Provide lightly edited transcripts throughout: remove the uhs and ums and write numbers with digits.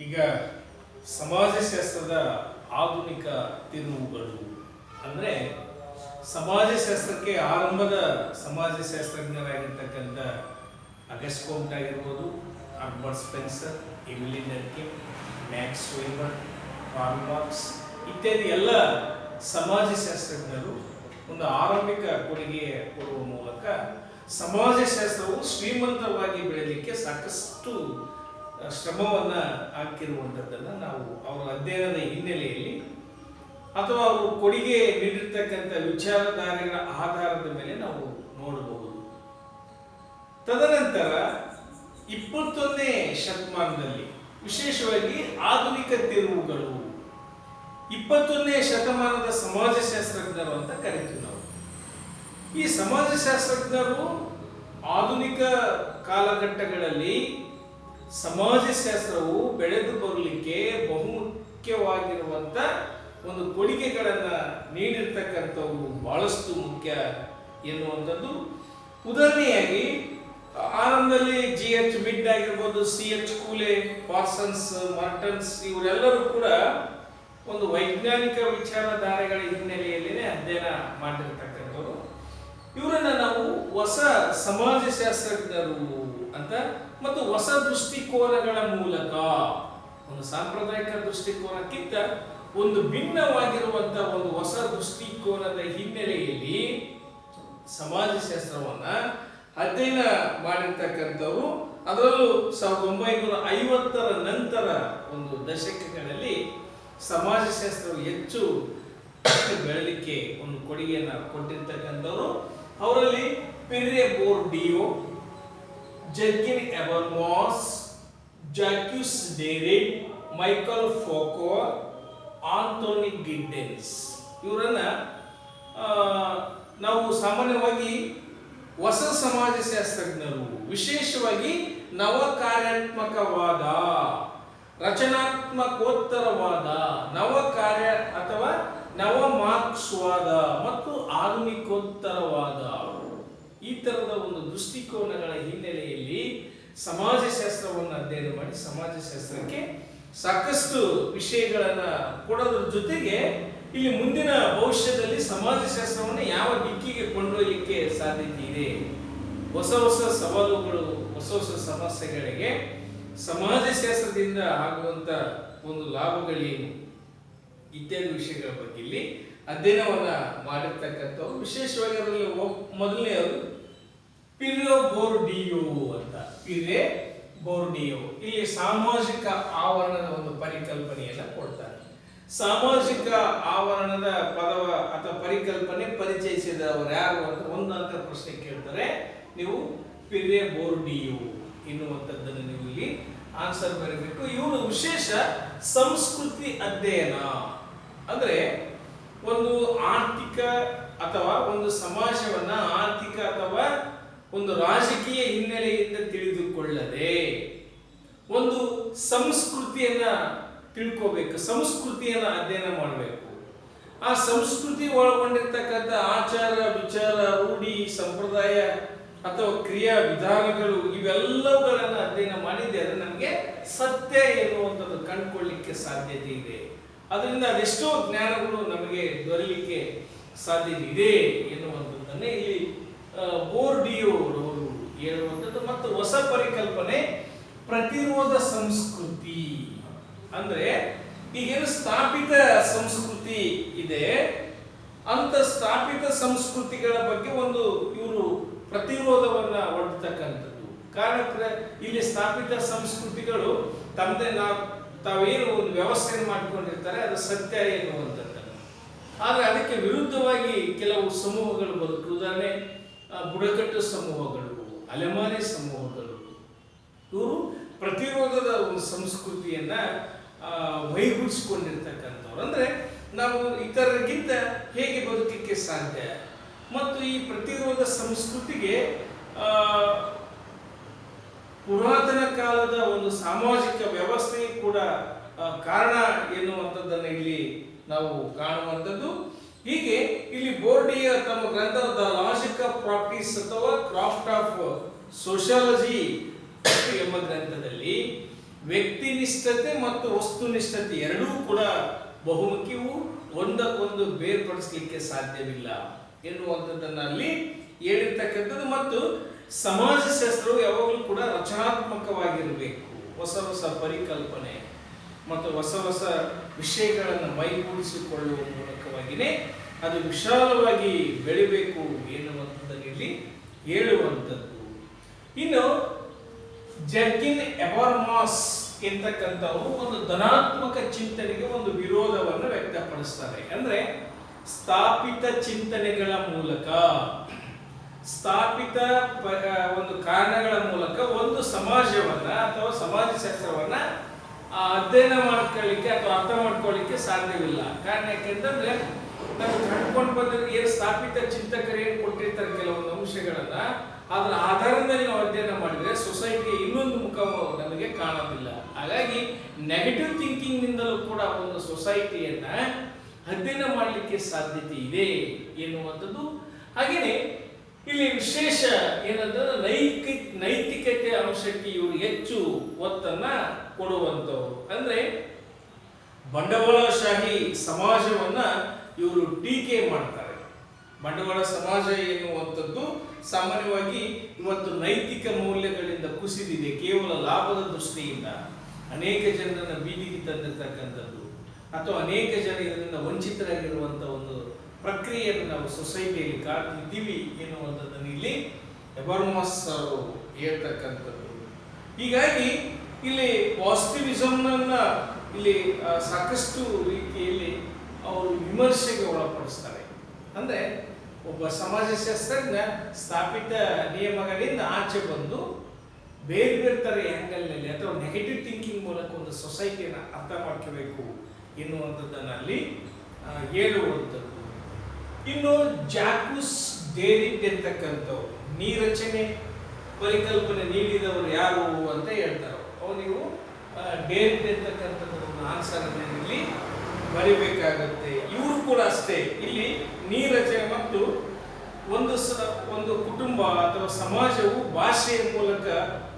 ಈಗ ಸಮಾಜಶಾಸ್ತ್ರದ ಆಧುನಿಕ ತಿರುವುಗಳು ಅಂದರೆ ಸಮಾಜಶಾಸ್ತ್ರಕ್ಕೆ ಆರಂಭದ ಸಮಾಜಶಾಸ್ತ್ರಜ್ಞರಾಗಿರ್ತಕ್ಕಂಥ ಅಗಸ್ಟ್ ಕೋಮ್ಟ್ ಆಗಿರ್ಬೋದು, Albert Spencer, Emile Durkheim, Max Weber, Karl Marx ಇತ್ಯಾದಿ ಎಲ್ಲ ಸಮಾಜಶಾಸ್ತ್ರಜ್ಞರು ಒಂದು ಆರಂಭಿಕ ಕೊಡುಗೆ ಕೊಡುವ ಮೂಲಕ ಸಮಾಜಶಾಸ್ತ್ರವು ಶ್ರೀಮಂತವಾಗಿ ಬೆಳೆಯಲಿಕ್ಕೆ ಸಾಕಷ್ಟು ಶ್ರಮವನ್ನು ಹಾಕಿರುವಂಥದ್ದನ್ನು ನಾವು ಅವರ ಅಧ್ಯಯನದ ಹಿನ್ನೆಲೆಯಲ್ಲಿ ಅಥವಾ ಅವರು ಕೊಡುಗೆ ನೀಡಿರ್ತಕ್ಕಂಥ ವಿಚಾರಧಾರೆಗಳ ಆಧಾರದ ಮೇಲೆ ನಾವು ನೋಡಬಹುದು. ತದನಂತರ 21ನೇ ಶತಮಾನದಲ್ಲಿ ವಿಶೇಷವಾಗಿ ಆಧುನಿಕ ತಿರುವುಗಳು 21ನೇ ಶತಮಾನದ ಸಮಾಜಶಾಸ್ತ್ರಜ್ಞರು ಅಂತ ಕರಿತೀವಿ ನಾವು. ಈ ಸಮಾಜಶಾಸ್ತ್ರಜ್ಞರು ಆಧುನಿಕ ಕಾಲಘಟ್ಟಗಳಲ್ಲಿ ಸಮಾಜಶಾಸ್ತ್ರವು ಬೆಳೆದು ಬರಲಿಕ್ಕೆ ಬಹುಮುಖ್ಯವಾಗಿರುವಂಥ ಒಂದು ಕೊಡುಗೆಗಳನ್ನು ನೀಡಿರ್ತಕ್ಕಂಥವು ಬಹಳಷ್ಟು ಮುಖ್ಯ ಎನ್ನುವಂಥದ್ದು. ಉದಾಹರಣೆಯಾಗಿ ಆರಂಭದಲ್ಲಿ GH ಮಿಡ್ ಆಗಿರ್ಬೋದು, CH ಕೂಲೆ, ಪಾರ್ಸನ್ಸ್, ಮಾರ್ಟನ್ಸ್ ಇವರೆಲ್ಲರೂ ಕೂಡ ಒಂದು ವೈಜ್ಞಾನಿಕ ವಿಚಾರಧಾರೆಗಳ ಹಿನ್ನೆಲೆಯಲ್ಲೇ ಅಧ್ಯಯನ ಮಾಡಿರ್ತಕ್ಕಂಥವ್ರು. ಇವರನ್ನ ನಾವು ಹೊಸ ಸಮಾಜಶಾಸ್ತ್ರಜ್ಞರು ಅಂತ ಮತ್ತು ಹೊಸ ದೃಷ್ಟಿಕೋನಗಳ ಮೂಲಕ ಒಂದು ಸಾಂಪ್ರದಾಯಿಕ ದೃಷ್ಟಿಕೋನಕ್ಕಿಂತ ಒಂದು ಭಿನ್ನವಾಗಿರುವಂತ ಒಂದು ಹೊಸ ದೃಷ್ಟಿಕೋನದ ಹಿನ್ನೆಲೆಯಲ್ಲಿ ಸಮಾಜಶಾಸ್ತ್ರವನ್ನ ಅಧ್ಯಯನ ಮಾಡಿರ್ತಕ್ಕಂಥವ್ರು. ಅದರಲ್ಲೂ 1950ರ ನಂತರ ಒಂದು ದಶಕಗಳಲ್ಲಿ ಸಮಾಜಶಾಸ್ತ್ರವು ಹೆಚ್ಚು ಬೆಳಲಿಕ್ಕೆ ಒಂದು ಕೊಡುಗೆಯನ್ನು ಕೊಟ್ಟಿರ್ತಕ್ಕಂಥವ್ರು. ಅವರಲ್ಲಿ ಪಿರ್ರೆ ಬೋರ್ಡಿಯೋ, ಜರ್ಕಿನ್ ಎಬರ್ಮಾಸ್, ಜಾಕ್ಯೂಸ್ ಡೆರಿಡ್, ಮೈಕಲ್ ಫೋಕೋ, ಆಂಟೋನಿ ಗಿಡ್ಡೆನ್ಸ್ ಇವರನ್ನ ನಾವು ಸಾಮಾನ್ಯವಾಗಿ ಹೊಸ ಸಮಾಜಶಾಸ್ತ್ರಜ್ಞರು, ವಿಶೇಷವಾಗಿ ನವಕಾರ್ಯಾತ್ಮಕವಾದ, ರಚನಾತ್ಮಕೋತ್ತರವಾದ, ನವಕಾರ್ಯ ಅಥವಾ ನವ ಮಾರ್ಕ್ಸ್ವಾದ ಮತ್ತು ಆಧುನಿಕೋತ್ತರವಾದ ಈ ತರದ ಒಂದು ದೃಷ್ಟಿಕೋನಗಳ ಹಿನ್ನೆಲೆಯಲ್ಲಿ ಸಮಾಜಶಾಸ್ತ್ರವನ್ನು ಅಧ್ಯಯನ ಮಾಡಿ ಸಮಾಜಶಾಸ್ತ್ರಕ್ಕೆ ಸಾಕಷ್ಟು ವಿಷಯಗಳನ್ನು ಕೊಡೋದ್ರ ಜೊತೆಗೆ ಇಲ್ಲಿ ಮುಂದಿನ ಭವಿಷ್ಯದಲ್ಲಿ ಸಮಾಜಶಾಸ್ತ್ರವನ್ನು ಯಾವ ದಿಕ್ಕಿಗೆ ಕೊಂಡೊಯ್ಯಲಿಕ್ಕೆ ಸಾಧ್ಯತೆ ಇದೆ, ಹೊಸ ಹೊಸ ಸವಾಲುಗಳು, ಹೊಸ ಹೊಸ ಸಮಸ್ಯೆಗಳಿಗೆ ಸಮಾಜಶಾಸ್ತ್ರದಿಂದ ಆಗುವಂತ ಒಂದು ಲಾಭಗಳೇನು ಇತ್ಯಾದಿ ವಿಷಯಗಳ ಬಗ್ಗೆ ಇಲ್ಲಿ ಅಧ್ಯಯನವನ್ನ ಮಾಡಿರ್ತಕ್ಕಂಥವ್ರು. ವಿಶೇಷವಾಗಿ ಅದರಲ್ಲಿ ಮೊದಲನೆಯವರು ಪಿರ್ರೆ ಬೋರ್ಡಿಯೋ ಅಂತ. ಪಿರ್ರೆ ಬೋರ್ಡಿಯೋ ಇಲ್ಲಿ ಸಾಮಾಜಿಕ ಆವರಣದ ಒಂದು ಪರಿಕಲ್ಪನೆಯನ್ನ ಕೊಡ್ತಾರೆ. ಸಾಮಾಜಿಕ ಆವರಣದ ಪದವ ಅಥವಾ ಪರಿಕಲ್ಪನೆ ಪರಿಚಯಿಸಿದವರು ಯಾರು ಅಂತ ಒಂದು ಪ್ರಶ್ನೆ ಕೇಳ್ತಾರೆ. ನೀವು ಪಿರ್ರೆ ಬೋರ್ಡಿಯೋ ಎನ್ನುವಂಥದ್ದನ್ನು ನೀವು ಇಲ್ಲಿ ಆನ್ಸರ್ ಬರೀಬೇಕು. ಇವರು ವಿಶೇಷ ಸಂಸ್ಕೃತಿ ಅಧ್ಯಯನ ಅಂದ್ರೆ ಒಂದು ಆರ್ಥಿಕ ಅಥವಾ ಒಂದು ಸಮಾಜವನ್ನ ಆರ್ಥಿಕ ಅಥವಾ ಒಂದು ರಾಜಕೀಯ ಹಿನ್ನೆಲೆಯಿಂದ ತಿಳಿದುಕೊಳ್ಳದೆ ಒಂದು ಸಂಸ್ಕೃತಿಯನ್ನ ತಿಳ್ಕೋಬೇಕು, ಸಂಸ್ಕೃತಿಯನ್ನ ಅಧ್ಯಯನ ಮಾಡಬೇಕು. ಆ ಸಂಸ್ಕೃತಿ ಒಳಗೊಂಡಿರ್ತಕ್ಕಂಥ ಆಚಾರ, ವಿಚಾರ, ರೂಢಿ, ಸಂಪ್ರದಾಯ ಅಥವಾ ಕ್ರಿಯಾ ವಿಧಾನಗಳು ಇವೆಲ್ಲವುಗಳನ್ನು ಅಧ್ಯಯನ ಮಾಡಿದ್ದೆ ಅದು ನಮಗೆ ಸತ್ಯ ಎನ್ನುವಂಥದ್ದು ಕಂಡುಕೊಳ್ಳಿಕ್ಕೆ ಸಾಧ್ಯತೆ ಇದೆ. ಅದರಿಂದ ಅದೆಷ್ಟೋ ಜ್ಞಾನಗಳು ನಮಗೆ ದೊರೆಯಲಿಕ್ಕೆ ಸಾಧ್ಯತೆ ಇದೆ ಎನ್ನುವಂಥದ್ದನ್ನೇ ಇಲ್ಲಿ ಬೋರ್ಡಿಯೋ ಅವರು ಹೇಳುವಂಥದ್ದು. ಮತ್ತು ಹೊಸ ಪರಿಕಲ್ಪನೆ ಪ್ರತಿರೋಧ ಸಂಸ್ಕೃತಿ ಅಂದ್ರೆ ಈಗೇನು ಸ್ಥಾಪಿತ ಸಂಸ್ಕೃತಿ ಇದೆ ಅಂತ ಸ್ಥಾಪಿತ ಸಂಸ್ಕೃತಿಗಳ ಬಗ್ಗೆ ಒಂದು ಇವರು ಪ್ರತಿರೋಧವನ್ನ ಒಡ್ತಕ್ಕಂಥದ್ದು. ಕಾರಣ ಇಲ್ಲಿ ಸ್ಥಾಪಿತ ಸಂಸ್ಕೃತಿಗಳು ತಮ್ಮದೇ ತಾವೇನು ಒಂದು ವ್ಯವಸ್ಥೆಯನ್ನು ಮಾಡಿಕೊಂಡಿರ್ತಾರೆ ಅದು ಸತ್ಯ ಎನ್ನುವಂಥದ್ದು. ಆದರೆ ಅದಕ್ಕೆ ವಿರುದ್ಧವಾಗಿ ಕೆಲವು ಸಮೂಹಗಳು ಬದುಕು. ಉದಾಹರಣೆ ಬುಡಕಟ್ಟು ಸಮೂಹಗಳು, ಅಲೆಮಾರಿ ಸಮೂಹಗಳು, ಇವರು ಪ್ರತಿರೋಧದ ಒಂದು ಸಂಸ್ಕೃತಿಯನ್ನ ವೈಗೂಡಿಸಿಕೊಂಡಿರ್ತಕ್ಕಂಥವ್ರು. ಅಂದ್ರೆ ನಾವು ಇತರರಿಗಿಂತ ಹೇಗೆ ಬದುಕಲಿಕ್ಕೆ ಸಾಧ್ಯ ಮತ್ತು ಈ ಪ್ರತಿರೋಧ ಸಂಸ್ಕೃತಿಗೆ ಪುರಾತನ ಕಾಲದ ಒಂದು ಸಾಮಾಜಿಕ ವ್ಯವಸ್ಥೆ ಕೂಡ ಕಾರಣ ಎನ್ನುವಂಥದ್ದನ್ನು ಇಲ್ಲಿ ನಾವು ಕಾಣುವಂಥದ್ದು. ಹೀಗೆ ಇಲ್ಲಿ ಬೋರ್ಡಿಯ ತಮ್ಮ ಗ್ರಂಥ ದ ಲಾಜಿಕ್ ಆಫ್ ಪ್ರಾಕ್ಟೀಸ್ ಅಥವಾ ಕ್ರಾಫ್ಟ್ ಆಫ್ ಸೋಷಿಯಾಲಜಿ ಎಂಬ ಗ್ರಂಥದಲ್ಲಿ ವ್ಯಕ್ತಿನಿಷ್ಠತೆ ಮತ್ತು ವಸ್ತುನಿಷ್ಠತೆ ಎರಡೂ ಕೂಡ ಬಹುಮುಖ್ಯವು, ಒಂದಕ್ಕೊಂದು ಬೇರ್ಪಡಿಸಲಿಕ್ಕೆ ಸಾಧ್ಯವಿಲ್ಲ ಎನ್ನುವಂಥದ್ದನ್ನು ಅಲ್ಲಿ ಹೇಳಿರ್ತಕ್ಕಂಥದ್ದು. ಮತ್ತು ಸಮಾಜಶಾಸ್ತ್ರವು ಯಾವಾಗಲೂ ಕೂಡ ರಚನಾತ್ಮಕವಾಗಿರಬೇಕು. ಹೊಸ ಹೊಸ ಪರಿಕಲ್ಪನೆ ಮತ್ತು ಹೊಸ ಹೊಸ ವಿಷಯಗಳನ್ನು ಮೈಗೂಡಿಸಿಕೊಳ್ಳುವ ಮೂಲಕವಾಗಿಯೇ ಅದು ವಿಶಾಲವಾಗಿ ಬೆಳಿಬೇಕು ಎನ್ನುವಂಥದ್ದನ್ನು ಇಲ್ಲಿ ಹೇಳುವಂಥದ್ದು. ಇನ್ನು ಜರ್ಕಿನ್ ಎಬರ್ಮಾಸ್ ಎಂತಕ್ಕಂಥವರು ಒಂದು ಧನಾತ್ಮಕ ಚಿಂತನೆಗೆ ಒಂದು ವಿರೋಧವನ್ನು ವ್ಯಕ್ತಪಡಿಸ್ತಾರೆ. ಅಂದ್ರೆ ಸ್ಥಾಪಿತ ಚಿಂತನೆಗಳ ಮೂಲಕ, ಸ್ಥಾಪಿತ ಒಂದು ಕಾರಣಗಳ ಮೂಲಕ ಒಂದು ಸಮಾಜವನ್ನ ಅಥವಾ ಸಮಾಜಶಾಸ್ತ್ರವನ್ನ ಅಧ್ಯಯನ ಮಾಡ್ಕೊಳ್ಳಿಕ್ಕೆ ಅಥವಾ ಅರ್ಥ ಮಾಡ್ಕೊಳ್ಳಿಕ್ಕೆ ಸಾಧ್ಯವಿಲ್ಲ. ಕಾರಣ ಯಾಕೆಂತಂದ್ರೆ ನಾವು ಕಂಡುಕೊಂಡು ಬಂದ್ರೆ ಏನು ಸ್ಥಾಪಿತ ಚಿಂತಕರು ಏನು ಕೊಟ್ಟಿರ್ತಾರೆ ಕೆಲವೊಂದು ಅಂಶಗಳನ್ನ, ಅದರ ಆಧಾರದ ಮೇಲೆ ನಾವು ಅಧ್ಯಯನ ಮಾಡಿದ್ರೆ ಸೊಸೈಟಿಯ ಇನ್ನೊಂದು ಮುಖ ನಮಗೆ ಕಾಣೋದಿಲ್ಲ. ಹಾಗಾಗಿ ನೆಗೆಟಿವ್ ಥಿಂಕಿಂಗ್ ನಿಂದಲೂ ಕೂಡ ಒಂದು ಸೊಸೈಟಿಯನ್ನ ಅಧ್ಯಯನ ಮಾಡಲಿಕ್ಕೆ ಸಾಧ್ಯತೆ ಇದೆ ಎನ್ನುವಂಥದ್ದು. ಹಾಗೇನೆ ಇಲ್ಲಿ ವಿಶೇಷ ಏನಂತಂದ್ರೆ ನೈತಿಕತೆ ಅಂಶಕ್ಕೆ ಇವರು ಹೆಚ್ಚು ಒತ್ತನ್ನ ಕೊಡುವಂಥವ್ರು. ಅಂದ್ರೆ ಬಂಡವಾಳಶಾಹಿ ಸಮಾಜವನ್ನ ಇವರು ಟೀಕೆ ಮಾಡ್ತಾರೆ. ಬಂಡವಾಳ ಸಮಾಜ ಎನ್ನುವಂಥದ್ದು ಸಾಮಾನ್ಯವಾಗಿ ಇವತ್ತು ನೈತಿಕ ಮೌಲ್ಯಗಳಿಂದ ಕುಸಿದಿದೆ. ಕೇವಲ ಲಾಭದ ದೃಷ್ಟಿಯಿಂದ ಅನೇಕ ಜನರನ್ನ ಬೀದಿಗೆ ತಂದಿರ್ತಕ್ಕಂಥದ್ದು ಅಥವಾ ಅನೇಕ ಜನ ಇದರಿಂದ ವಂಚಿತರಾಗಿರುವಂಥ ಒಂದು ಪ್ರಕ್ರಿಯೆಯನ್ನು ನಾವು ಸೊಸೈಟಿಯಲ್ಲಿ ಕಾಣ್ತಿದ್ದೀವಿ ಎನ್ನುವಂಥದ್ದನ್ನು ಇಲ್ಲಿ ಎಬರ್ಮಾಸ್ ಅವರು ಹೇಳ್ತಕ್ಕಂಥದ್ದು. ಹೀಗಾಗಿ ಇಲ್ಲಿ ಪಾಸಿಟಿವಿಸಮ್ನ ಇಲ್ಲಿ ಸಾಕಷ್ಟು ರೀತಿಯಲ್ಲಿ ಅವರು ವಿಮರ್ಶೆಗೆ ಒಳಪಡಿಸ್ತಾರೆ. ಅಂದ್ರೆ ಒಬ್ಬ ಸಮಾಜಶಾಸ್ತ್ರಜ್ಞ ಸ್ಥಾಪಿತ ನಿಯಮಗಳಿಂದ ಆಚೆ ಬಂದು ಬೇರೆ ಬೇರೆ ಥರ ಆ್ಯಂಗಲ್ನಲ್ಲಿ ಅಥವಾ ನೆಗೆಟಿವ್ ಥಿಂಕಿಂಗ್ ಮೂಲಕ ಒಂದು ಸೊಸೈಟಿಯನ್ನು ಅರ್ಥ ಮಾಡ್ಕೋಬೇಕು ಎನ್ನುವಂಥದ್ದನ್ನು ಅಲ್ಲಿ ಹೇಳುವಂಥದ್ದು. ಇನ್ನು ಜಾಕೂಸ್ ಡೇರಿಡ್ ಎಂತಕ್ಕಂಥವ್ರು ನೀರಚನೆ ಪರಿಕಲ್ಪನೆ ನೀಡಿದವರು ಯಾರು ಅಂತ ಹೇಳ್ತಾರೆ. ನೀವು ಡೇರಿಡ್ ಎಂತಕ್ಕಂಥದ್ದು ಆನ್ಸರ್ ಇಲ್ಲಿ ಬರಿಬೇಕಾಗುತ್ತೆ. ಇವರು ಕೂಡ ಅಷ್ಟೇ ಇಲ್ಲಿ ನೀರಚನೆ ಮತ್ತು ಒಂದು ಕುಟುಂಬ ಅಥವಾ ಸಮಾಜವು ಭಾಷೆಯ ಮೂಲಕ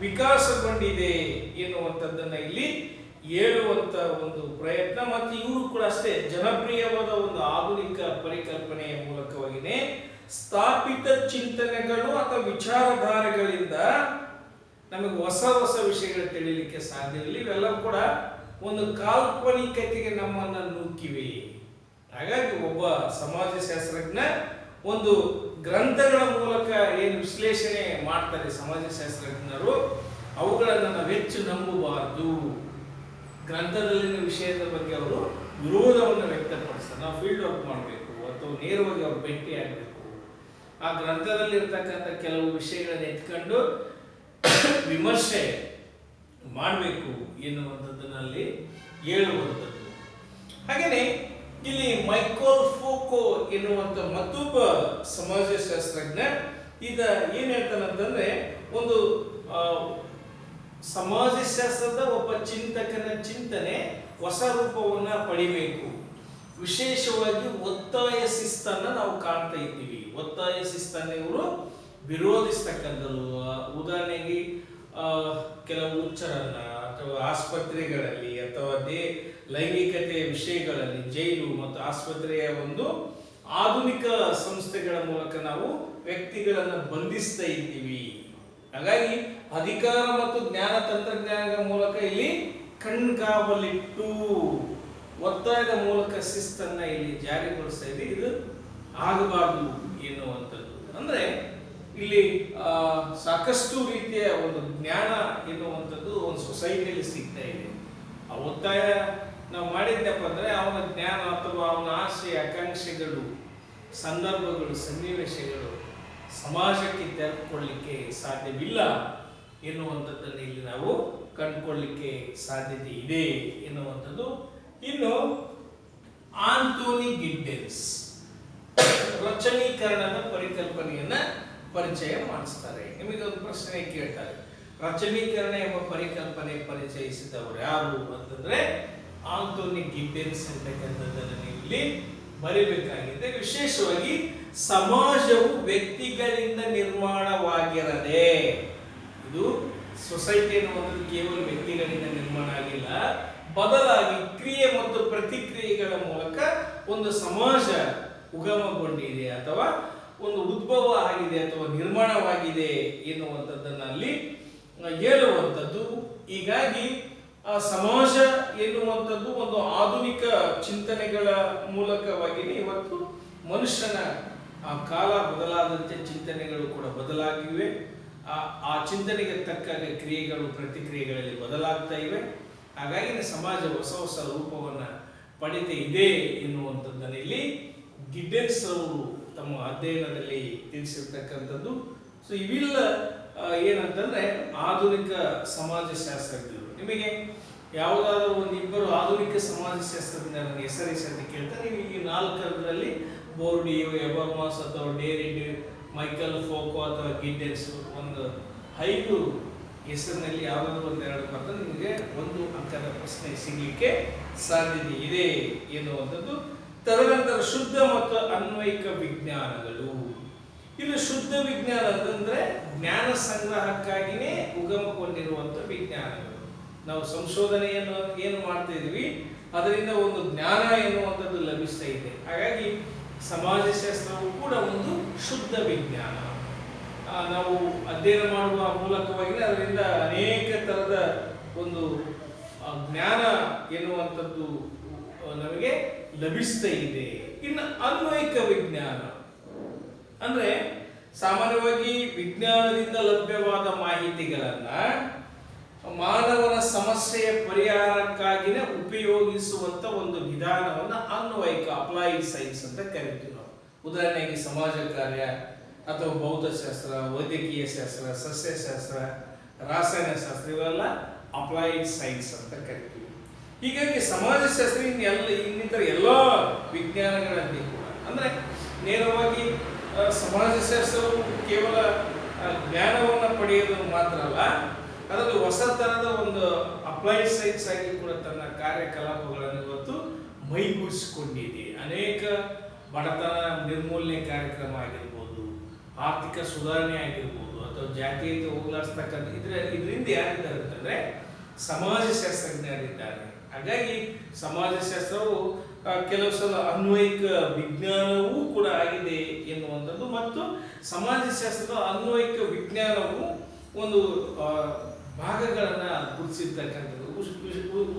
ವಿಕಾಸಗೊಂಡಿದೆ ಎನ್ನುವಂಥದ್ದನ್ನ ಇಲ್ಲಿ ಹೇಳುವಂತ ಒಂದು ಪ್ರಯತ್ನ. ಮತ್ತು ಇವರು ಕೂಡ ಅಷ್ಟೇ ಜನಪ್ರಿಯವಾದ ಒಂದು ಆಧುನಿಕ ಪರಿಕಲ್ಪನೆಯ ಮೂಲಕವಾಗಿಯೇ ಸ್ಥಾಪಿತ ಚಿಂತನೆಗಳು ಅಥವಾ ವಿಚಾರಧಾರೆಗಳಿಂದ ನಮಗೆ ಹೊಸ ಹೊಸ ವಿಷಯಗಳು ತಿಳಿಯಲಿಕ್ಕೆ ಸಾಧ್ಯವಿಲ್ಲ. ಇವೆಲ್ಲ ಕೂಡ ಒಂದು ಕಾಲ್ಪನಿಕತೆಗೆ ನಮ್ಮನ್ನು ನೂಕಿವೆ. ಹಾಗಾಗಿ ಒಬ್ಬ ಸಮಾಜಶಾಸ್ತ್ರಜ್ಞ ಒಂದು ಗ್ರಂಥಗಳ ಮೂಲಕ ಏನು ವಿಶ್ಲೇಷಣೆ ಮಾಡ್ತಾರೆ ಸಮಾಜಶಾಸ್ತ್ರಜ್ಞರು, ಅವುಗಳನ್ನು ನಾವು ಹೆಚ್ಚು ನಂಬಬಾರದು. ಗ್ರಂಥದಲ್ಲಿನ ವಿಷಯದ ಬಗ್ಗೆ ಅವರು ವಿರೋಧವನ್ನು ವ್ಯಕ್ತಪಡಿಸ್ತಾರೆ. ನಾವು ಫೀಲ್ಡ್ ವರ್ಕ್ ಮಾಡಬೇಕು ಅಥವಾ ನೇರವಾಗಿ ಅವ್ರು ಭೇಟಿ ಆಗಬೇಕು. ಆ ಗ್ರಂಥದಲ್ಲಿರ್ತಕ್ಕಂಥ ಕೆಲವು ವಿಷಯಗಳನ್ನು ಎತ್ಕೊಂಡು ವಿಮರ್ಶೆ ಮಾಡಬೇಕು ಎನ್ನುವಂಥದ್ದನ್ನಲ್ಲಿ ಹೇಳುವಂಥದ್ದು. ಹಾಗೆಯೇ ಇಲ್ಲಿ ಮೈಕಲ್ ಫೋಕೋ ಎನ್ನುವಂಥ ಮತ್ತೊಬ್ಬ ಸಮಾಜಶಾಸ್ತ್ರಜ್ಞ ಈಗ ಏನ್ ಹೇಳ್ತಾನಂತಂದ್ರೆ ಒಂದು ಸಮಾಜಶಾಸ್ತ್ರದ ಒಬ್ಬ ಚಿಂತಕನ ಚಿಂತನೆ ಹೊಸ ರೂಪವನ್ನ ಪಡಿಬೇಕು. ವಿಶೇಷವಾಗಿ ಒತ್ತಾಯ ಶಿಸ್ತನ್ನ ನಾವು ಕಾಣ್ತಾ ಇದ್ದೀವಿ. ಒತ್ತಾಯ ಶಿಸ್ತನ್ನ ಇವರು ವಿರೋಧಿಸ್ತಕ್ಕಂಥದ್ದು. ಉದಾಹರಣೆಗೆ ಕೆಲವು ಹುಚ್ಚರನ್ನ ಅಥವಾ ಆಸ್ಪತ್ರೆಗಳಲ್ಲಿ ಅಥವಾ ಲೈಂಗಿಕತೆಯ ವಿಷಯಗಳಲ್ಲಿ ಜೈಲು ಮತ್ತು ಆಸ್ಪತ್ರೆಯ ಒಂದು ಆಧುನಿಕ ಸಂಸ್ಥೆಗಳ ಮೂಲಕ ನಾವು ವ್ಯಕ್ತಿಗಳನ್ನು ಬಂಧಿಸ್ತಾ ಇದ್ದೀವಿ. ಹಾಗಾಗಿ ಅಧಿಕಾರ ಮತ್ತು ಜ್ಞಾನ ತಂತ್ರಜ್ಞಾನದ ಮೂಲಕ ಇಲ್ಲಿ ಕಣ್ಗಾವಲಿಟ್ಟು ಒತ್ತಾಯದ ಮೂಲಕ ಶಿಸ್ತನ್ನ ಇಲ್ಲಿ ಜಾರಿಗೊಳಿಸ್ತಾ ಇದೆ. ಇದು ಆಗಬಾರದು ಎನ್ನುವಂಥದ್ದು. ಅಂದ್ರೆ ಇಲ್ಲಿ ಸಾಕಷ್ಟು ರೀತಿಯ ಒಂದು ಜ್ಞಾನ ಎನ್ನುವಂಥದ್ದು ಒಂದು ಸೊಸೈಟಿಯಲ್ಲಿ ಸಿಗ್ತಾ ಇದೆ. ಆ ಒತ್ತಾಯ ನಾವು ಮಾಡಿದ್ದಪ್ಪ ಅಂದ್ರೆ ಅವನ ಜ್ಞಾನ ಅಥವಾ ಅವನ ಆಸೆ ಆಕಾಂಕ್ಷೆಗಳು ಸಂದರ್ಭಗಳು ಸನ್ನಿವೇಶಗಳು ಸಮಾಜಕ್ಕೆ ತೆರೆದುಕೊಳ್ಳಲಿಕ್ಕೆ ಸಾಧ್ಯವಿಲ್ಲ ಎನ್ನುವಂಥದ್ದನ್ನು ಇಲ್ಲಿ ನಾವು ಕಂಡುಕೊಳ್ಳಲಿಕ್ಕೆ ಸಾಧ್ಯತೆ ಇದೆ ಎನ್ನುವಂಥದ್ದು. ಇನ್ನು ಆಂಟೋನಿ ಗಿಡ್ಡೆನ್ಸ್ ರಚನೀಕರಣದ ಪರಿಕಲ್ಪನೆಯನ್ನ ಪರಿಚಯ ಮಾಡಿಸ್ತಾರೆ. ನಿಮಗೆ ಒಂದು ಪ್ರಶ್ನೆ ಕೇಳ್ತಾರೆ, ರಚನೀಕರಣ ಎಂಬ ಪರಿಕಲ್ಪನೆ ಪರಿಚಯಿಸಿದವರು ಯಾರು ಅಂತಂದ್ರೆ ಆಂಟೋನಿ ಗಿಡ್ಡೆನ್ಸ್ ಅಂತಕ್ಕಂಥದ್ದನ್ನು ಇಲ್ಲಿ ಬರೀಬೇಕಾಗಿದೆ. ವಿಶೇಷವಾಗಿ ಸಮಾಜವು ವ್ಯಕ್ತಿಗಳಿಂದ ನಿರ್ಮಾಣವಾಗಿರದೆ ಇದು ಸೊಸೈಟಿ ಎನ್ನುವುದು ಕೇವಲ ವ್ಯಕ್ತಿಗಳಿಂದ ನಿರ್ಮಾಣ ಆಗಿಲ್ಲ, ಬದಲಾಗಿ ಕ್ರಿಯೆ ಮತ್ತು ಪ್ರತಿಕ್ರಿಯೆಗಳ ಮೂಲಕ ಒಂದು ಸಮಾಜ ಉಗಮಗೊಂಡಿದೆ ಅಥವಾ ಒಂದು ಉದ್ಭವ ಆಗಿದೆ ಅಥವಾ ನಿರ್ಮಾಣವಾಗಿದೆ ಎನ್ನುವಂಥದ್ದನ್ನು ಅಲ್ಲಿ ಹೇಳುವಂಥದ್ದು. ಹೀಗಾಗಿ ಆ ಸಮಾಜ ಎನ್ನುವಂಥದ್ದು ಒಂದು ಆಧುನಿಕ ಚಿಂತನೆಗಳ ಮೂಲಕವಾಗಿ ಇವತ್ತು ಮನುಷ್ಯನ ಆ ಕಾಲ ಬದಲಾದಂತೆ ಚಿಂತನೆಗಳು ಕೂಡ ಬದಲಾಗಿವೆ. ಆ ಚಿಂತನೆಗೆ ತಕ್ಕ ಕ್ರಿಯೆಗಳು ಪ್ರತಿಕ್ರಿಯೆಗಳಲ್ಲಿ ಬದಲಾಗ್ತಾ ಇವೆ. ಹಾಗಾಗಿ ಸಮಾಜ ಹೊಸ ಹೊಸ ರೂಪವನ್ನು ಪಡೆದ ಇದೆ ಎನ್ನುವಂಥದ್ದನ್ನು ಇಲ್ಲಿ ಗಿಡ್ಡೆನ್ಸ್ ಅವರು ತಮ್ಮ ಅಧ್ಯಯನದಲ್ಲಿ ತಿಳಿಸಿರ್ತಕ್ಕಂಥದ್ದು. ಸೊ ಇವೆಲ್ಲ ಏನಂತಂದ್ರೆ ಆಧುನಿಕ ಸಮಾಜಶಾಸ್ತ್ರಜ್ಞರು. ನಿಮಗೆ ಯಾವುದಾದ್ರೂ ಒಂದಿಬ್ಬರು ಆಧುನಿಕ ಸಮಾಜಶಾಸ್ತ್ರಜ್ಞರ ಹೆಸರಿಸಿ ಅಂತ ಕೇಳ್ತಾರೆ. ನೀವು ಈ ನಾಲ್ಕರಲ್ಲಿ ಬೋರ್ಡಿಯೋ, ಎಬರ್ಮಾಸ್ ಅಥವಾ ಡೇರಿಡ್, ಮೈಕಲ್ ಫೋಕೋ ಅಥವಾ ಗಿಡ್ಡೆನ್ಸ್ ಒಂದು 5 ಹೆಸರಿನಲ್ಲಿ ಯಾವುದಾದ್ರೂ ಒಂದೆರಡು ಬರ್ತದೆ, ನಿಮಗೆ 1 ಅಂಕದ ಪ್ರಶ್ನೆ ಸಿಗಲಿಕ್ಕೆ ಸಾಧ್ಯತೆ ಇದೆ ಎನ್ನುವಂಥದ್ದು. ತದನಂತರ ಶುದ್ಧ ಮತ್ತು ಅನ್ವಯಿಕ ವಿಜ್ಞಾನಗಳು. ಇಲ್ಲಿ ಶುದ್ಧ ವಿಜ್ಞಾನ ಅಂತಂದ್ರೆ ಜ್ಞಾನ ಸಂಗ್ರಹಕ್ಕಾಗಿಯೇ ಉಗಮಗೊಂಡಿರುವಂಥ ವಿಜ್ಞಾನಗಳು. ನಾವು ಸಂಶೋಧನೆಯನ್ನು ಏನು ಮಾಡ್ತಾ ಇದೀವಿ ಅದರಿಂದ ಒಂದು ಜ್ಞಾನ ಎನ್ನುವಂಥದ್ದು ಲಭಿಸ್ತಾ ಇದೆ. ಹಾಗಾಗಿ ಸಮಾಜಶಾಸ್ತ್ರವು ಕೂಡ ಒಂದು ಶುದ್ಧ ವಿಜ್ಞಾನ. ನಾವು ಅಧ್ಯಯನ ಮಾಡುವ ಮೂಲಕವಾಗಿ ಅದರಿಂದ ಅನೇಕ ತರದ ಒಂದು ಜ್ಞಾನ ಎನ್ನುವಂಥದ್ದು ನಮಗೆ ಲಭಿಸ್ತಾ ಇದೆ. ಇನ್ನು ಅನ್ವಯಿಕ ವಿಜ್ಞಾನ ಅಂದ್ರೆ ಸಾಮಾನ್ಯವಾಗಿ ವಿಜ್ಞಾನದಿಂದ ಲಭ್ಯವಾದ ಮಾಹಿತಿಗಳನ್ನ ಮಾನವನ ಸಮಸ್ಯೆಯ ಪರಿಹಾರಕ್ಕಾಗಿನೇ ಉಪಯೋಗಿಸುವಂತ ಒಂದು ವಿಧಾನವನ್ನ ಅನ್ವಯಿಕ ಅಪ್ಲೈಡ್ ಸೈನ್ಸ್ ಅಂತ ಕರಿತೀವಿ ನಾವು. ಉದಾಹರಣೆಗೆ ಸಮಾಜ ಕಾರ್ಯ ಅಥವಾ ಭೌತಶಾಸ್ತ್ರ, ವೈದ್ಯಕೀಯ ಶಾಸ್ತ್ರ, ಸಸ್ಯಶಾಸ್ತ್ರ, ರಾಸಾಯನಶಾಸ್ತ್ರ ಇವೆಲ್ಲ ಅಪ್ಲೈಡ್ ಸೈನ್ಸ್ ಅಂತ ಕರಿತೀವಿ. ಹೀಗಾಗಿ ಸಮಾಜಶಾಸ್ತ್ರ ಇನ್ನಿತರ ಎಲ್ಲ ವಿಜ್ಞಾನಗಳಲ್ಲಿ ಕೂಡ ಅಂದ್ರೆ ನೇರವಾಗಿ ಸಮಾಜಶಾಸ್ತ್ರವು ಕೇವಲ ಜ್ಞಾನವನ್ನು ಪಡೆಯೋದು ಮಾತ್ರ ಅಲ್ಲ, ಅದರಲ್ಲಿ ಹೊಸ ತರದ ಒಂದು ಅಪ್ಲೈಡ್ ಸೈನ್ಸ್ ಆಗಿ ಕೂಡ ತನ್ನ ಕಾರ್ಯಕಲಾಪಗಳನ್ನು ಇವತ್ತು ಮೈಗೂಡಿಸಿಕೊಂಡಿದೆ. ಅನೇಕ ಬಡತನ ನಿರ್ಮೂಲನೆ ಕಾರ್ಯಕ್ರಮ ಆಗಿರ್ಬೋದು, ಆರ್ಥಿಕ ಸುಧಾರಣೆ ಆಗಿರ್ಬೋದು, ಅಥವಾ ಜಾತೀಯತೆ ಹೋಗ್ಲಾಡಿಸ್ತಕ್ಕಂಥ ಇದರಿಂದ ಯಾರಿದ್ದಾರೆ ಅಂತಂದ್ರೆ ಸಮಾಜಶಾಸ್ತ್ರಜ್ಞರಿದ್ದಾರೆ. ಹಾಗಾಗಿ ಸಮಾಜಶಾಸ್ತ್ರವು ಕೆಲವು ಸಲ ಅನ್ವಯಿಕ ವಿಜ್ಞಾನವೂ ಕೂಡ ಆಗಿದೆ ಎನ್ನುವಂಥದ್ದು. ಮತ್ತು ಸಮಾಜಶಾಸ್ತ್ರದ ಅನ್ವಯಿಕ ವಿಜ್ಞಾನವು ಒಂದು ಭಾಗಗಳನ್ನು ಗುರುತಿಸಿರ್ತಕ್ಕಂಥದ್ದು.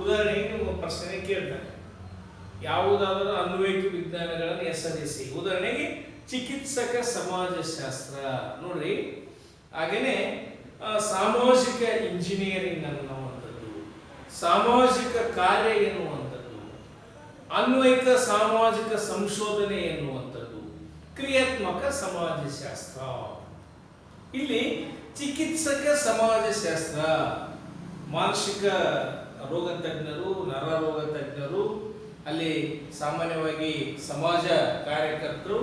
ಉದಾಹರಣೆಗೆ ನೀವು ಪ್ರಶ್ನೆ ಕೇಳ್ತಾರೆ, ಯಾವುದಾದರೂ ಅನ್ವಯಿಕ ವಿಜ್ಞಾನಗಳನ್ನು ಹೆಸರಿಸಿ. ಉದಾಹರಣೆಗೆ ಚಿಕಿತ್ಸಕ ಸಮಾಜಶಾಸ್ತ್ರ ನೋಡ್ರಿ, ಹಾಗೇನೆ ಸಾಮಾಜಿಕ ಇಂಜಿನಿಯರಿಂಗ್ ಅನ್ನುವಂಥದ್ದು, ಸಾಮಾಜಿಕ ಕಾರ್ಯ ಎನ್ನುವಂಥದ್ದು, ಅನ್ವಯಿಕ ಸಾಮಾಜಿಕ ಸಂಶೋಧನೆ ಎನ್ನುವಂಥದ್ದು, ಕ್ರಿಯಾತ್ಮಕ ಸಮಾಜಶಾಸ್ತ್ರ. ಇಲ್ಲಿ ಚಿಕಿತ್ಸಕ ಸಮಾಜಶಾಸ್ತ್ರ ಮಾನಸಿಕ ರೋಗ ತಜ್ಞರು, ನರರೋಗ ತಜ್ಞರು, ಅಲ್ಲಿ ಸಾಮಾನ್ಯವಾಗಿ ಸಮಾಜ ಕಾರ್ಯಕರ್ತರು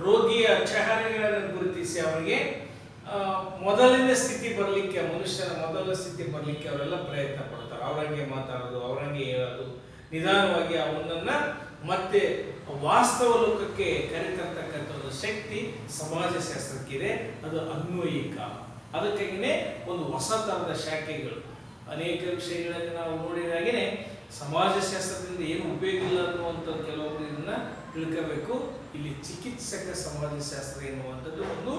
ರೋಗಿಯ ಚಹರೆಗಳನ್ನು ಗುರುತಿಸಿ ಅವರಿಗೆ ಮೊದಲಿನ ಸ್ಥಿತಿ ಬರಲಿಕ್ಕೆ, ಮನುಷ್ಯನ ಮೊದಲ ಸ್ಥಿತಿ ಬರಲಿಕ್ಕೆ ಅವರೆಲ್ಲ ಪ್ರಯತ್ನ ಪಡ್ತಾರೆ. ಅವರಂಗೆ ಮಾತಾಡೋದು, ಅವರಂಗೆ ಹೇಳೋದು, ನಿಧಾನವಾಗಿ ಅವನನ್ನ ಮತ್ತೆ ವಾಸ್ತವ ಲೋಕಕ್ಕೆ ಕರೆತರ್ತಕ್ಕಂಥ ಒಂದು ಶಕ್ತಿ ಸಮಾಜಶಾಸ್ತ್ರಕ್ಕಿದೆ. ಅದು ಅನ್ವಯಿಕ. ಅದಕ್ಕಾಗಿಯೇ ಒಂದು ಹೊಸ ತರದ ಶಾಖೆಗಳು ಅನೇಕ ವಿಷಯಗಳಲ್ಲಿ ನಾವು ನೋಡಿದಾಗೇನೆ ಸಮಾಜಶಾಸ್ತ್ರದಿಂದ ಏನು ಉಪಯೋಗ ಇಲ್ಲ ಅನ್ನುವಂಥ ಕೆಲವೊಬ್ಬರು ಇದನ್ನ ತಿಳ್ಕೋಬೇಕು. ಇಲ್ಲಿ ಚಿಕಿತ್ಸಕ ಸಮಾಜಶಾಸ್ತ್ರ ಎನ್ನುವಂಥದ್ದು ಒಂದು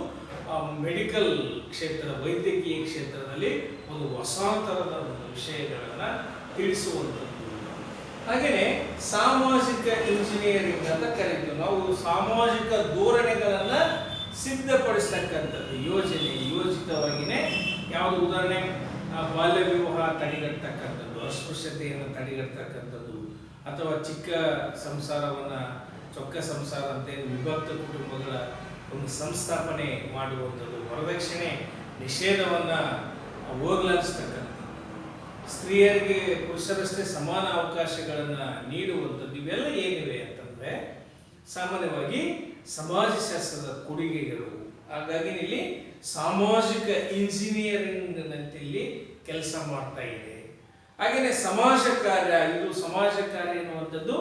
ಮೆಡಿಕಲ್ ಕ್ಷೇತ್ರ, ವೈದ್ಯಕೀಯ ಕ್ಷೇತ್ರದಲ್ಲಿ ಒಂದು ಹೊಸ ತರದ ಒಂದು ವಿಷಯಗಳನ್ನ ತಿಳಿಸುವಂಥದ್ದು. ಹಾಗೆಯೇ ಸಾಮಾಜಿಕ ಇಂಜಿನಿಯರಿಂಗ್ ಅಂತ ಕರಿತೀವಿ ನಾವು. ಸಾಮಾಜಿಕ ಧೋರಣೆಗಳನ್ನ ಸಿದ್ಧಪಡಿಸ್ತಕ್ಕಂಥದ್ದು ಯೋಜಿತವಾಗಿನೇ. ಯಾವುದು ಉದಾಹರಣೆ, ಬಾಲ್ಯ ವಿವಾಹ ತಡೆಗಟ್ಟತಕ್ಕಂಥದ್ದು, ಅಸ್ಪೃಶ್ಯತೆಯನ್ನು ತಡೆಗಟ್ಟತಕ್ಕಂಥದ್ದು, ಅಥವಾ ಚಿಕ್ಕ ಸಂಸಾರವನ್ನ ಚೊಕ್ಕ ಸಂಸಾರ ಅಂತ ವಿಭಕ್ತ ಕುಟುಂಬಗಳ ಒಂದು ಸಂಸ್ಥಾಪನೆ ಮಾಡುವಂಥದ್ದು, ವರದಕ್ಷಿಣೆ ನಿಷೇಧವನ್ನ ಹೋಗಲಾಡಿಸ್ತಕ್ಕಂಥದ್ದು, ಸ್ತ್ರೀಯರಿಗೆ ಪುರುಷರಷ್ಟೇ ಸಮಾನ ಅವಕಾಶಗಳನ್ನು ನೀಡುವಂಥದ್ದು. ಇವೆಲ್ಲ ಏನಿವೆ ಅಂತಂದ್ರೆ ಸಾಮಾನ್ಯವಾಗಿ ಸಮಾಜಶಾಸ್ತ್ರದ ಕೊಡುಗೆಗಳು. ಹಾಗಾಗಿ ಇಲ್ಲಿ ಸಾಮಾಜಿಕ ಇಂಜಿನಿಯರಿಂಗ್ ನಂತೆ ಇಲ್ಲಿ ಕೆಲಸ ಮಾಡ್ತಾ ಇದೆ. ಹಾಗೆಯೇ ಸಮಾಜ ಕಾರ್ಯ, ಇದು ಸಮಾಜ ಕಾರ್ಯ ಎನ್ನುವಂಥದ್ದು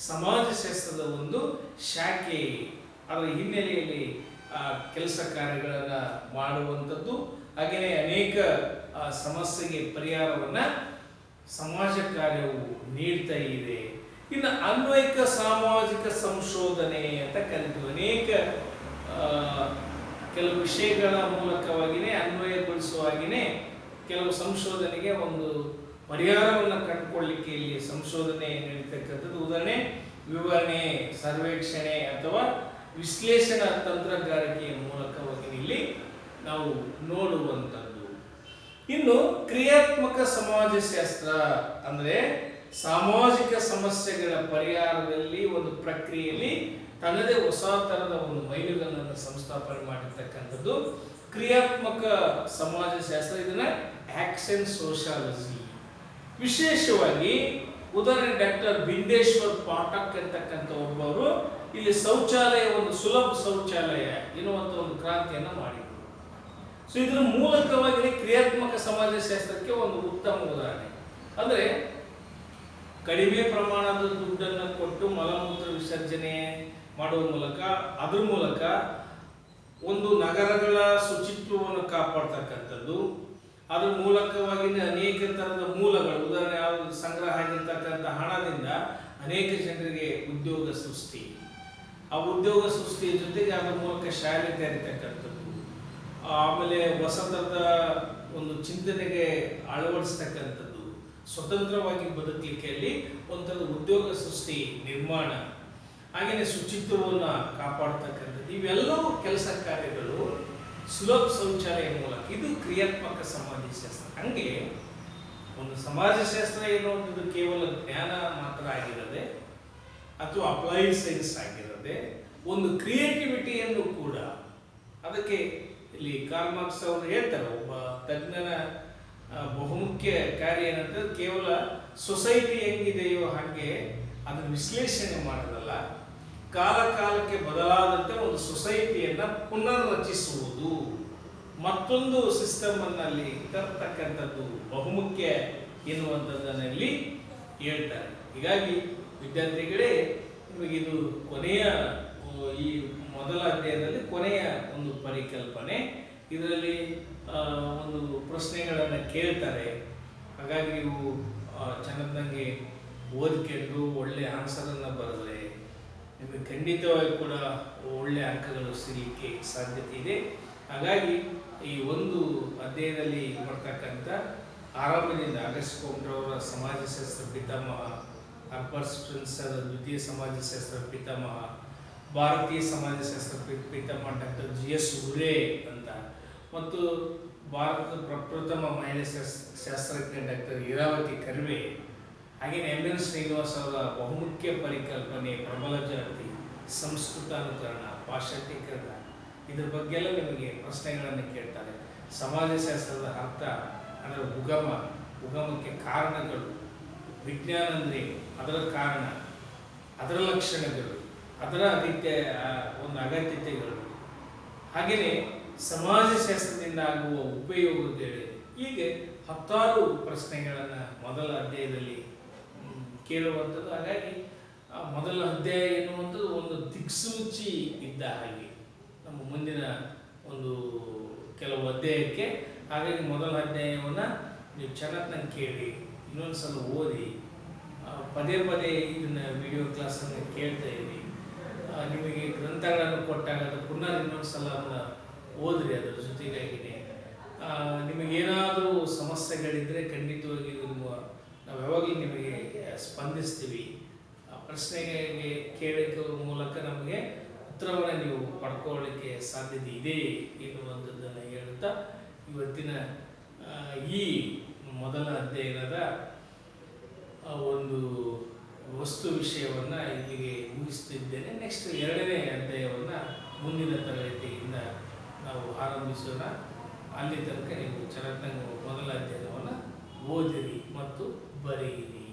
ಸಮಾಜಶಾಸ್ತ್ರದ ಒಂದು ಶಾಖೆ. ಅದರ ಹಿನ್ನೆಲೆಯಲ್ಲಿ ಕೆಲಸ ಕಾರ್ಯಗಳನ್ನು ಮಾಡುವಂಥದ್ದು. ಹಾಗೆಯೇ ಅನೇಕ ಆ ಸಮಸ್ಯೆಗೆ ಪರಿಹಾರವನ್ನ ಸಮಾಜ ಕಾರ್ಯವು ನೀಡ್ತಾ ಇದೆ. ಇನ್ನು ಅನ್ವಯಿಕ ಸಾಮಾಜಿಕ ಸಂಶೋಧನೆ ಅಂತ ಕರೀತೀವಿ. ಅನೇಕ ಕೆಲವು ವಿಷಯಗಳ ಮೂಲಕವಾಗಿಯೇ ಅನ್ವಯಗೊಳಿಸುವಾಗಿಯೇ ಕೆಲವು ಸಂಶೋಧನೆಗೆ ಒಂದು ಪರಿಹಾರವನ್ನು ಕಂಡುಕೊಳ್ಳಿಕ್ಕೆ ಇಲ್ಲಿ ಸಂಶೋಧನೆ ನಡೀತಕ್ಕಂಥದ್ದು. ಉದಾಹರಣೆ ವಿವರಣೆ, ಸರ್ವೇಕ್ಷಣೆ ಅಥವಾ ವಿಶ್ಲೇಷಣಾ ತಂತ್ರಗಾರಿಕೆಯ ಮೂಲಕವಾಗಿ ಇಲ್ಲಿ ನಾವು ನೋಡುವಂಥದ್ದು. ಇನ್ನು ಕ್ರಿಯಾತ್ಮಕ ಸಮಾಜಶಾಸ್ತ್ರ ಅಂದರೆ ಸಾಮಾಜಿಕ ಸಮಸ್ಯೆಗಳ ಪರಿಹಾರದಲ್ಲಿ ಒಂದು ಪ್ರಕ್ರಿಯೆಯಲ್ಲಿ ತನ್ನದೇ ಹೊಸ ತರದ ಒಂದು ಮೈಲುಗಲ್ಲನ್ನು ಸಂಸ್ಥಾಪನೆ ಮಾಡಿರ್ತಕ್ಕಂಥದ್ದು ಕ್ರಿಯಾತ್ಮಕ ಸಮಾಜಶಾಸ್ತ್ರ. ಇದನ್ನ ಆಕ್ಷನ್ ಸೋಷಿಯಾಲಜಿ. ವಿಶೇಷವಾಗಿ ಉದಾಹರಣೆ ಡಾಕ್ಟರ್ ಬಿಂದೇಶ್ವರ್ ಪಾಠಕ್ ಅಂತಕ್ಕಂಥ ಒಬ್ಬರು ಇಲ್ಲಿ ಶೌಚಾಲಯ, ಒಂದು ಸುಲಭ ಶೌಚಾಲಯ ಎನ್ನುವಂಥ ಒಂದು ಕ್ರಾಂತಿಯನ್ನು ಮಾಡಿದರು. ಸೊ ಇದರ ಮೂಲಕವಾಗಿ ಕ್ರಿಯಾತ್ಮಕ ಸಮಾಜಶಾಸ್ತ್ರಕ್ಕೆ ಒಂದು ಉತ್ತಮ ಉದಾಹರಣೆ. ಅಂದರೆ ಕಡಿಮೆ ಪ್ರಮಾಣದ ದುಡ್ಡನ್ನು ಕೊಟ್ಟು ಮಲಮೂತ್ರ ವಿಸರ್ಜನೆ ಮಾಡುವ ಮೂಲಕ ಅದರ ಮೂಲಕ ಒಂದು ನಗರಗಳ ಶುಚಿತ್ವವನ್ನು ಕಾಪಾಡ್ತಕ್ಕಂಥದ್ದು, ಅದ್ರ ಮೂಲಕವಾಗಿ ಅನೇಕ ತರದ ಮೂಲಗಳು, ಉದಾಹರಣೆ ಯಾವುದು ಸಂಗ್ರಹ ಆಗಿರ್ತಕ್ಕಂಥ ಹಣದಿಂದ ಅನೇಕ ಜನರಿಗೆ ಉದ್ಯೋಗ ಸೃಷ್ಟಿ, ಆ ಉದ್ಯೋಗ ಸೃಷ್ಟಿಯ ಜೊತೆಗೆ ಅದರ ಮೂಲಕ ಶಾಲೆ ತೆರೀತಕ್ಕಂಥದ್ದು, ಆಮೇಲೆ ಹೊಸ ತರದ ಒಂದು ಚಿಂತನೆಗೆ ಅಳವಡಿಸ್ತಕ್ಕಂಥದ್ದು, ಸ್ವತಂತ್ರವಾಗಿ ಬದುಕಲಿಕ್ಕೆ ಅಲ್ಲಿ ಒಂಥರದ ಉದ್ಯೋಗ ಸೃಷ್ಟಿ ನಿರ್ಮಾಣ, ಹಾಗೆಯೇ ಶುಚಿತ್ವವನ್ನು ಕಾಪಾಡ್ತಕ್ಕಂಥದ್ದು, ಇವೆಲ್ಲವೂ ಕೆಲಸ ಕಾರ್ಯಗಳು ಸುಲಭ ಶೌಚಾಲಯ ಮೂಲಕ. ಇದು ಕ್ರಿಯಾತ್ಮಕ ಸಮಾಜಶಾಸ್ತ್ರ. ಹಂಗೆ ಒಂದು ಸಮಾಜಶಾಸ್ತ್ರ ಎನ್ನುವಂಥದ್ದು ಕೇವಲ ಜ್ಞಾನ ಮಾತ್ರ ಆಗಿರದೆ ಅಥವಾ ಅಪ್ಲೈಡ್ ಸೈನ್ಸ್ ಆಗಿರದೆ ಒಂದು ಕ್ರಿಯೇಟಿವಿಟಿಯನ್ನು ಕೂಡ, ಅದಕ್ಕೆ ಇಲ್ಲಿ ಕಾರ್ಲ್ ಮಾರ್ಕ್ಸ್ ಅವರು ಹೇಳ್ತಾರೆ, ಒಬ್ಬ ತಜ್ಞನ ಬಹುಮುಖ್ಯ ಕಾರ್ಯ ಏನಂತಂದ್ರೆ ಕೇವಲ ಸೊಸೈಟಿ ಹೆಂಗಿದೆಯೋ ಹಾಗೆ ಅದನ್ನು ವಿಶ್ಲೇಷಣೆ ಮಾಡೋದಲ್ಲ, ಕಾಲ ಕಾಲಕ್ಕೆ ಬದಲಾದಂತೆ ಒಂದು ಸೊಸೈಟಿಯನ್ನ ಪುನರ್ರಚಿಸುವುದು, ಮತ್ತೊಂದು ಸಿಸ್ಟಮ್ ಅನ್ನಲ್ಲಿ ತರ್ತಕ್ಕಂಥದ್ದು ಬಹುಮುಖ್ಯ ಎನ್ನುವಂಥದ್ದನ್ನಲ್ಲಿ ಹೇಳ್ತಾರೆ. ಹೀಗಾಗಿ ವಿದ್ಯಾರ್ಥಿಗಳೇ, ನಿಮಗಿದು ಕೊನೆಯ ಈ ಮೊದಲ ಅಧ್ಯಾಯದಲ್ಲಿ ಕೊನೆಯ ಒಂದು ಪರಿಕಲ್ಪನೆ. ಇದರಲ್ಲಿ ಒಂದು ಪ್ರಶ್ನೆಗಳನ್ನು ಕೇಳ್ತಾರೆ. ಹಾಗಾಗಿ ನೀವು ಚೆನ್ನಾಗಿ ಓದ್ಕೊಂಡು ಒಳ್ಳೆ ಆನ್ಸರನ್ನು ಬರೆದ್ರೆ ನಿಮಗೆ ಖಂಡಿತವಾಗಿ ಕೂಡ ಒಳ್ಳೆ ಅಂಕಗಳು ಸಿಗಲಿಕ್ಕೆ ಸಾಧ್ಯತೆ ಇದೆ. ಹಾಗಾಗಿ ಈ ಒಂದು ಅಧ್ಯಾಯದಲ್ಲಿ ಬರ್ತಕ್ಕಂಥ ಆರಂಭದಿಂದ ಆಗಸ್ಟ್ ಕೊಂಡ್ರವರ ಸಮಾಜಶಾಸ್ತ್ರ ಪಿತಾಮಹ, ಹರ್ಬರ್ಟ್ ಸ್ಪೆನ್ಸರ್ ದ್ವಿತೀಯ ಸಮಾಜಶಾಸ್ತ್ರ ಪಿತಾಮಹ, ಭಾರತೀಯ ಸಮಾಜಶಾಸ್ತ್ರ ಪಿತಾಮಹ ಡಾಕ್ಟರ್ GS ಉರೆ ಅಂತ, ಮತ್ತು ಭಾರತದ ಪ್ರಪ್ರಥಮ ಮಹಿಳಾ ಶಾಸ್ತ್ರಜ್ಞ ಡಾಕ್ಟರ್ ಇರಾವತಿ ಕರ್ವೆ, ಹಾಗೆಯೇ MN ಶ್ರೀನಿವಾಸ್ ಅವರ ಬಹುಮುಖ್ಯ ಪರಿಕಲ್ಪನೆ ಪ್ರಬಲ ಜಾತಿ, ಸಂಸ್ಕೃತಾನುಕರಣ, ಪಾಶ್ಚಾತ್ಯೀಕರಣ, ಇದ್ರ ಬಗ್ಗೆ ಎಲ್ಲ ನಿಮಗೆ ಪ್ರಶ್ನೆಗಳನ್ನು ಕೇಳ್ತಾರೆ. ಸಮಾಜಶಾಸ್ತ್ರದ ಅರ್ಥ ಅದರ ಉಗಮಕ್ಕೆ ಕಾರಣಗಳು, ವಿಜ್ಞಾನ ಅಂದರೆ ಅದರ ಕಾರಣ, ಅದರ ಲಕ್ಷಣಗಳು, ಅದರ ಒಂದು ಅಗತ್ಯತೆಗಳು, ಹಾಗೆಯೇ ಸಮಾಜಶಾಸ್ತ್ರದಿಂದ ಆಗುವ ಉಪಯೋಗಗಳು, ಹೀಗೆ 10 ಪ್ರಶ್ನೆಗಳನ್ನು ಮೊದಲ ಅಧ್ಯಾಯದಲ್ಲಿ ಕೇಳುವಂಥದ್ದು. ಹಾಗಾಗಿ ಮೊದಲ ಅಧ್ಯಾಯ ಎನ್ನುವಂಥದ್ದು ಒಂದು ದಿಕ್ಸೂಚಿ ಇದ್ದ ಹಾಗೆ ನಮ್ಮ ಮುಂದಿನ ಒಂದು ಕೆಲವು ಅಧ್ಯಾಯಕ್ಕೆ. ಹಾಗಾಗಿ ಮೊದಲ ಅಧ್ಯಾಯವನ್ನು ನೀವು ಚೆನ್ನಾಗಿ ಕೇಳಿ, ಇನ್ನೊಂದು ಸಲ ಓದಿ, ಪದೇ ಪದೇ ಇದನ್ನು ವಿಡಿಯೋ ಕ್ಲಾಸನ್ನು ಕೇಳ್ತಾ ಇರಿ. ನಿಮಗೆ ಗ್ರಂಥಗಳನ್ನು ಕೊಟ್ಟಾಗ ಅದು ಪುನಃ ಇನ್ನೊಂದು ಸಲ ಅದನ್ನು ಓದ್ರಿ. ಅದರ ಜೊತೆಗಾಗಿನೇ ನಿಮಗೇನಾದರೂ ಸಮಸ್ಯೆಗಳಿದ್ದರೆ ಖಂಡಿತವಾಗಿ ನಾವು ಯಾವಾಗಲೂ ನಿಮಗೆ ಸ್ಪಂದಿಸ್ತೀವಿ. ಪ್ರಶ್ನೆಗೆ ಕೇಳೋದ್ರ ಮೂಲಕ ನಮಗೆ ಉತ್ತರವನ್ನು ನೀವು ಪಡ್ಕೊಳ್ಳಿಕ್ಕೆ ಸಾಧ್ಯತೆ ಇದೆ ಎನ್ನುವಂಥದ್ದನ್ನು ಹೇಳುತ್ತಾ ಇವತ್ತಿನ ಈ ಮೊದಲ ಅಧ್ಯಯನದ ಒಂದು ವಸ್ತು ವಿಷಯವನ್ನು ಇಲ್ಲಿಗೆ ಮುಗಿಸ್ತಿದ್ದೇನೆ. ನೆಕ್ಸ್ಟ್ 2ನೇ ಅಧ್ಯಾಯವನ್ನು ಮುಂದಿನ ತರಗತಿಯಿಂದ ನಾವು ಆರಂಭಿಸೋಣ. ಅಲ್ಲಿ ತನಕ ನೀವು ಚೆನ್ನಾಗಿ ಮೊದಲ ಅಧ್ಯಯನವನ್ನು ಓದಿರಿ ಮತ್ತು ಬರೆಯಿರಿ.